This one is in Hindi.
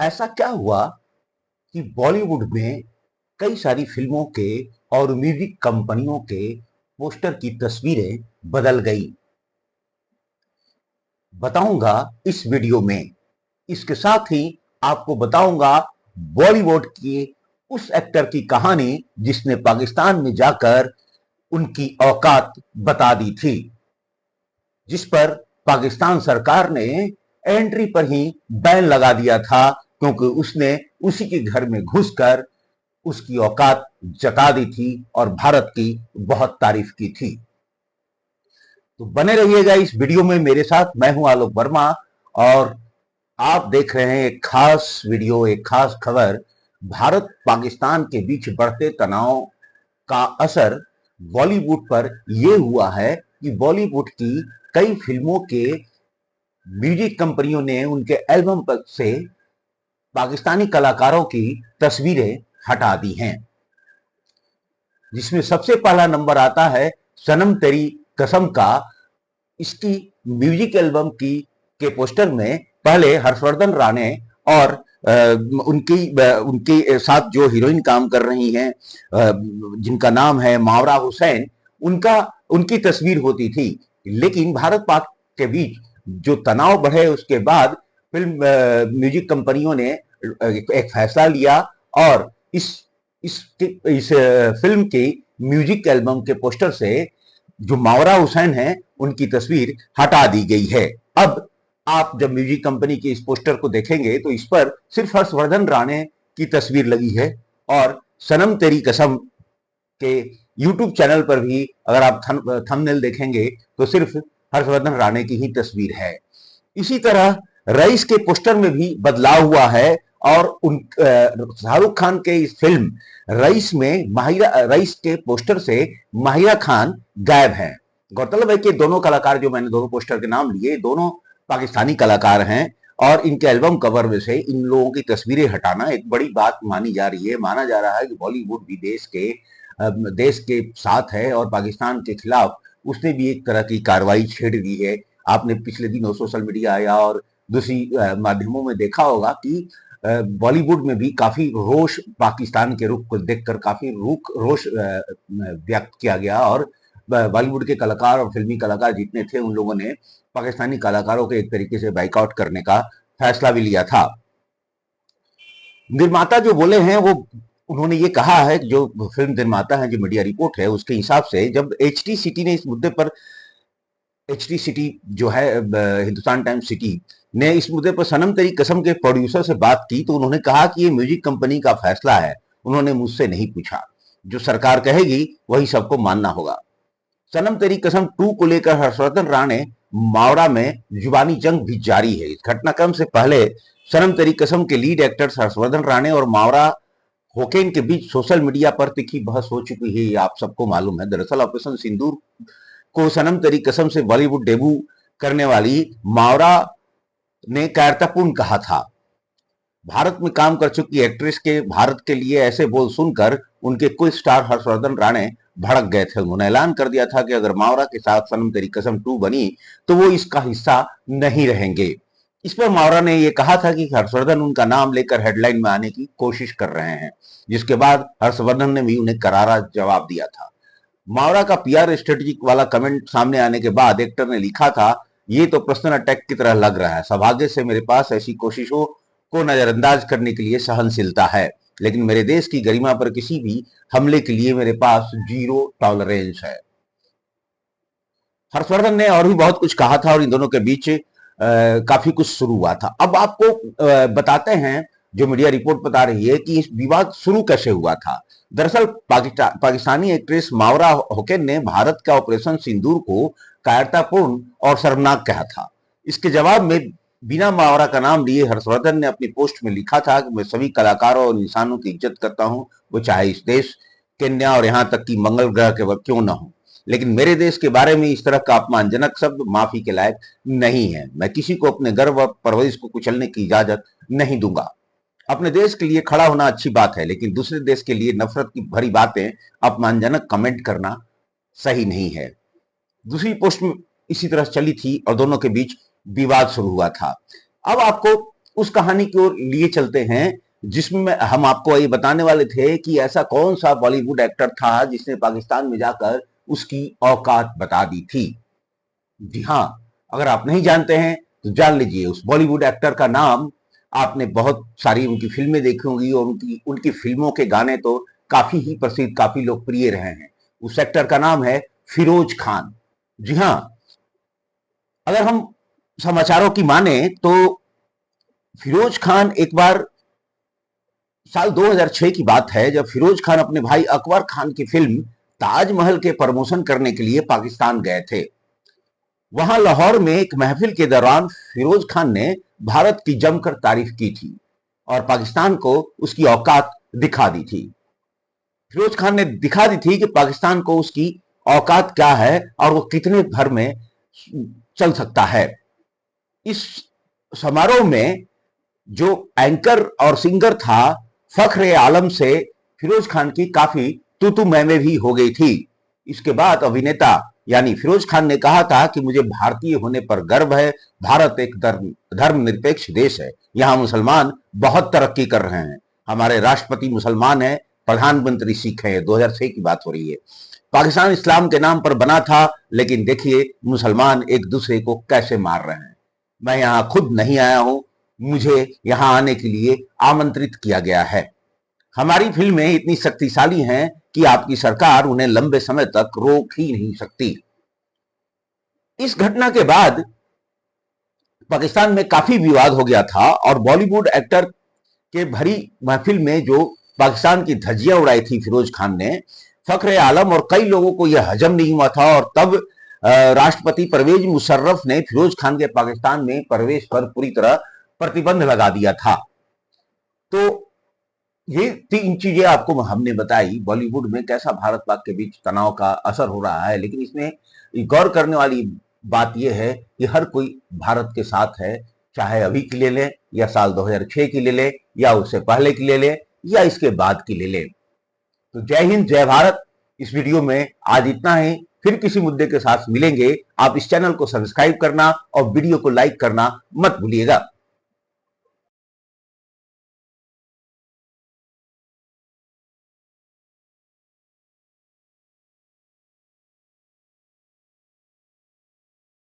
ऐसा क्या हुआ कि बॉलीवुड में कई सारी फिल्मों के और म्यूजिक कंपनियों के पोस्टर की तस्वीरें बदल गई, बताऊंगा इस वीडियो में। इसके साथ ही आपको बताऊंगा बॉलीवुड की उस एक्टर की कहानी जिसने पाकिस्तान में जाकर उनकी औकात बता दी थी, जिस पर पाकिस्तान सरकार ने एंट्री पर ही बैन लगा दिया था, क्योंकि उसने उसी के घर में घुसकर उसकी औकात जता दी थी और भारत की बहुत तारीफ की थी। तो बने रहिएगा इस वीडियो में मेरे साथ। मैं हूं आलोक वर्मा और आप देख रहे हैं एक खास वीडियो, एक खास खबर। भारत पाकिस्तान के बीच बढ़ते तनाव का असर बॉलीवुड पर यह हुआ है कि बॉलीवुड की कई फिल्मों के म्यूजिक कंपनियों ने उनके एल्बम पर से पाकिस्तानी कलाकारों की तस्वीरें हटा दी हैं, जिसमें सबसे पहला नंबर आता है सनम तेरी कसम का। इसकी म्यूजिक एल्बम की के पोस्टर में पहले हर्षवर्धन राणे और उनके साथ जो हीरोइन काम कर रही हैं, जिनका नाम है मावरा हुसैन, उनका उनकी तस्वीर होती थी। लेकिन भारत पाक के बीच जो तनाव बढ़े उसके बाद फिल्म म्यूजिक कंपनियों ने एक फैसला लिया और इस फिल्म के म्यूजिक एल्बम के पोस्टर से जो मावरा हुसैन है उनकी तस्वीर हटा दी गई है। अब आप जब म्यूजिक कंपनी के इस पोस्टर को देखेंगे तो इस पर सिर्फ हर्षवर्धन राणे की तस्वीर लगी है और सनम तेरी कसम के यूट्यूब चैनल पर भी अगर आप थंबनेल देखेंगे तो सिर्फ हर्षवर्धन राणे की ही तस्वीर है। इसी तरह रईस के पोस्टर में भी बदलाव हुआ है और शाहरुख खान के इस फिल्म रईस में रईस के पोस्टर से माहिरा खान गायब हैं। गौरतलब है कि दोनों कलाकार, जो मैंने दोनों पोस्टर के नाम लिए, दोनों पाकिस्तानी कलाकार हैं और इनके एल्बम कवर में से इन लोगों की तस्वीरें हटाना एक बड़ी बात मानी जा रही है। माना जा रहा है कि बॉलीवुड भी देश के साथ है और पाकिस्तान के खिलाफ उसने भी एक तरह की कार्रवाई छेड़ दी है। आपने पिछले दिनों सोशल मीडिया या और दूसरी माध्यमों में देखा होगा कि बॉलीवुड में भी काफी रोष पाकिस्तान के रुख को देखकर काफी रोष व्यक्त किया गया और बॉलीवुड के कलाकार और फिल्मी कलाकार जितने थे उन लोगों ने पाकिस्तानी कलाकारों के एक तरीके से बाइकआउट करने का फैसला भी लिया था। निर्माता जो बोले हैं वो उन्होंने ये कहा है, जो फिल्म निर्माता है, जो मीडिया रिपोर्ट है उसके हिसाब से, जब एचटी सिटी ने इस मुद्दे पर, एचटी सिटी जो है हिंदुस्तान टाइम्स सिटी ने इस मुद्दे पर सनम तेरी कसम के प्रोड्यूसर से बात की तो उन्होंने कहा कि ये म्यूजिक कंपनी का फैसला है, उन्होंने मुझसे नहीं पूछा, जो सरकार कहेगी वही सबको मानना होगा। सनम तेरी कसम 2 को लेकर हर्षवर्धन राणे मावड़ा में जुबानी जंग भी जारी है। इस घटनाक्रम से पहले सनम तेरी कसम के लीड एक्टर्स हर्षवर्धन राणे और मावड़ा होकेन के बीच सोशल मीडिया पर तीखी बहस हो चुकी है, ये आप सबको मालूम है। दरअसल ऑपरेशन सिंदूर को सनम तेरी कसम से बॉलीवुड डेब्यू करने वाली मावरा ने कायरतापूर्ण कहा था। भारत में काम कर चुकी एक्ट्रेस के भारत के लिए ऐसे बोल सुनकर उनके कुल स्टार हर्षवर्धन राणे भड़क गए थे। उन्होंने ऐलान कर दिया था कि अगर मावरा के साथ सनम तेरी कसम 2 बनी तो वो इसका हिस्सा नहीं रहेंगे। इस पर मावरा ने यह कहा था कि हर्षवर्धन उनका नाम लेकर हेडलाइन में आने की कोशिश कर रहे हैं, जिसके बाद हर्षवर्धन ने भी उन्हें करारा जवाब दिया था। मावरा का पीआर स्ट्रेटेजी वाला कमेंट सामने आने के बाद एक्टर ने लिखा था, ये तो पर्सनल अटैक की तरह लग रहा है। सौभाग्य से मेरे पास ऐसी कोशिशों को नजरअंदाज करने के लिए सहनशीलता है, लेकिन मेरे देश की गरिमा पर किसी भी हमले के लिए मेरे पास 0 टॉलरेंस है। हर्षवर्धन ने और भी बहुत कुछ कहा था और इन दोनों के बीच काफी कुछ शुरू हुआ था। अब आपको बताते हैं, जो मीडिया रिपोर्ट बता रही है कि इस विवाद शुरू कैसे हुआ था। दरअसल पाकिस्तानी एक्ट्रेस मावरा होकेन ने भारत का ऑपरेशन सिंदूर को कायरतापूर्ण और शर्मनाक कहा था। इसके जवाब में बिना मावरा का नाम लिए हर्षवर्धन ने अपनी पोस्ट में लिखा था कि मैं सभी कलाकारों और इंसानों की इज्जत करता हूं, वो चाहे इस देश, केन्या और यहां तक कि मंगल ग्रह के क्यों न हो, लेकिन मेरे देश के बारे में इस तरह का अपमानजनक शब्द माफी के लायक नहीं है। मैं किसी को अपने गर्व और परवरिश को कुचलने की इजाजत नहीं दूंगा। अपने देश के लिए खड़ा होना अच्छी बात है, लेकिन दूसरे देश के लिए नफरत की भरी बातें, अपमानजनक कमेंट करना सही नहीं है। दूसरी पोस्ट में इसी तरह चली थी और दोनों के बीच विवाद शुरू हुआ था। अब आपको उस कहानी की ओर लिए चलते हैं जिसमें हम आपको ये बताने वाले थे कि ऐसा कौन सा बॉलीवुड एक्टर था जिसने पाकिस्तान में जाकर उसकी औकात बता दी थी। जी हाँ, अगर आप नहीं जानते हैं तो जान लीजिए उस बॉलीवुड एक्टर का नाम। आपने बहुत सारी उनकी फिल्में देखी होंगी और उनकी उनकी फिल्मों के गाने तो काफी ही प्रसिद्ध, काफी लोकप्रिय रहे हैं। उस एक्टर का नाम है फिरोज खान। जी हाँ, अगर हम समाचारों की माने तो फिरोज खान एक बार साल 2006 की बात है जब फिरोज खान अपने भाई अकबर खान की फिल्म ताजमहल के प्रमोशन करने के लिए पाकिस्तान गए थे। वहां लाहौर में एक महफिल के दौरान फिरोज खान ने भारत की जमकर तारीफ की थी और पाकिस्तान को उसकी औकात दिखा दी थी। फिरोज खान ने दिखा दी थी कि पाकिस्तान को उसकी औकात क्या है और वो कितने भर में चल सकता है। इस समारोह में जो एंकर और सिंगर था फख्र आलम से फिरोज खान की काफी तू तू मैं भी हो गई थी। इसके बाद अभिनेता यानी फिरोज खान ने कहा था कि मुझे भारतीय होने पर गर्व है। भारत एक धर्मनिरपेक्ष देश है। यहाँ मुसलमान बहुत तरक्की कर रहे हैं। हमारे राष्ट्रपति मुसलमान है, प्रधानमंत्री सिख है। 2006 की बात हो रही है। पाकिस्तान इस्लाम के नाम पर बना था, लेकिन देखिए मुसलमान एक दूसरे को कैसे मार रहे हैं। मैं यहाँ खुद नहीं आया हूं, मुझे यहाँ आने के लिए आमंत्रित किया गया है। हमारी फिल्में इतनी शक्तिशाली हैं कि आपकी सरकार उन्हें लंबे समय तक रोक ही नहीं सकती। इस घटना के बाद पाकिस्तान में काफी विवाद हो गया था और बॉलीवुड एक्टर के भरी महफिल में जो पाकिस्तान की धज्जियां उड़ाई थी फिरोज खान ने, फख्र आलम और कई लोगों को यह हजम नहीं हुआ था और तब राष्ट्रपति परवेज मुशर्रफ ने फिरोज खान के पाकिस्तान में प्रवेश पर पूरी तरह प्रतिबंध लगा दिया था। तो ये 3 चीजें आपको हमने बताई बॉलीवुड में कैसा भारत पाक के बीच तनाव का असर हो रहा है। लेकिन इसमें गौर करने वाली बात यह है कि हर कोई भारत के साथ है, चाहे अभी की ले लें या साल 2006 की ले लें या उससे पहले की ले लें या इसके बाद की ले लें। तो जय हिंद, जय भारत। इस वीडियो में आज इतना ही, फिर किसी मुद्दे के साथ मिलेंगे। आप इस चैनल को सब्सक्राइब करना और वीडियो को लाइक करना मत भूलिएगा।